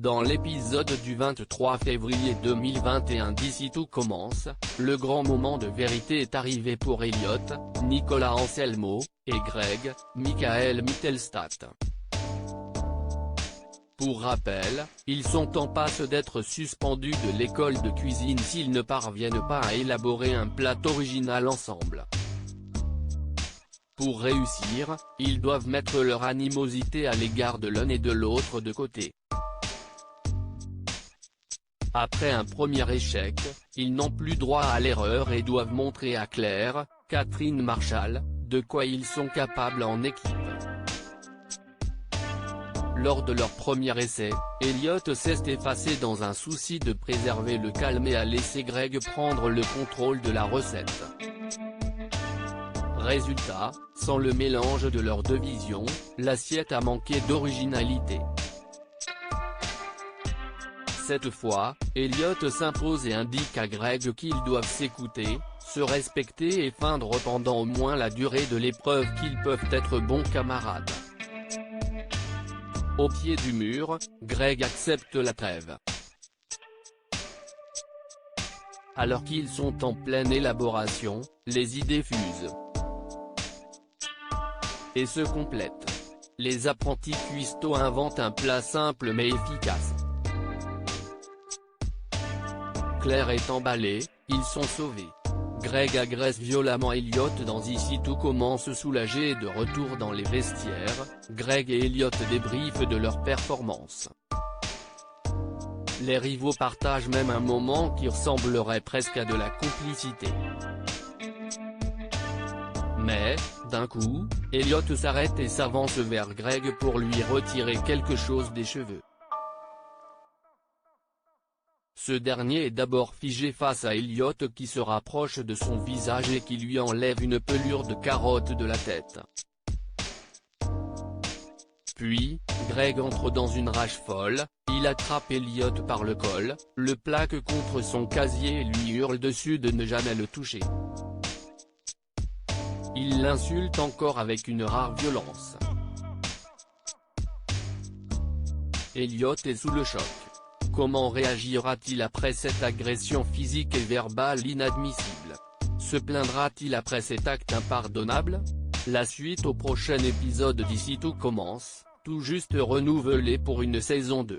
Dans l'épisode du 23 février 2021 d'Ici tout commence, le grand moment de vérité est arrivé pour Elliot, Nicolas Anselmo, et Greg, Michael Mittelstadt. Pour rappel, ils sont en passe d'être suspendus de l'école de cuisine s'ils ne parviennent pas à élaborer un plat original ensemble. Pour réussir, ils doivent mettre leur animosité à l'égard de l'un et de l'autre de côté. Après un premier échec, ils n'ont plus droit à l'erreur et doivent montrer à Claire, Catherine Marshall, de quoi ils sont capables en équipe. Lors de leur premier essai, Elliot s'est effacé dans un souci de préserver le calme et a laissé Greg prendre le contrôle de la recette. Résultat, sans le mélange de leurs deux visions, l'assiette a manqué d'originalité. Cette fois, Elliot s'impose et indique à Greg qu'ils doivent s'écouter, se respecter et feindre pendant au moins la durée de l'épreuve qu'ils peuvent être bons camarades. Au pied du mur, Greg accepte la trêve. Alors qu'ils sont en pleine élaboration, les idées fusent et se complètent. Les apprentis cuistots inventent un plat simple mais efficace. Claire est emballée, ils sont sauvés. Greg agresse violemment Elliot dans Ici tout commence soulagé et de retour dans les vestiaires, Greg et Elliot débriefent de leur performance. Les rivaux partagent même un moment qui ressemblerait presque à de la complicité. Mais, d'un coup, Elliot s'arrête et s'avance vers Greg pour lui retirer quelque chose des cheveux. Ce dernier est d'abord figé face à Elliot qui se rapproche de son visage et qui lui enlève une pelure de carotte de la tête. Puis, Greg entre dans une rage folle, il attrape Elliot par le col, le plaque contre son casier et lui hurle dessus de ne jamais le toucher. Il l'insulte encore avec une rare violence. Elliot est sous le choc. Comment réagira-t-il après cette agression physique et verbale inadmissible? Se plaindra-t-il après cet acte impardonnable? La suite au prochain épisode d'Ici tout commence, tout juste renouvelé pour une saison 2.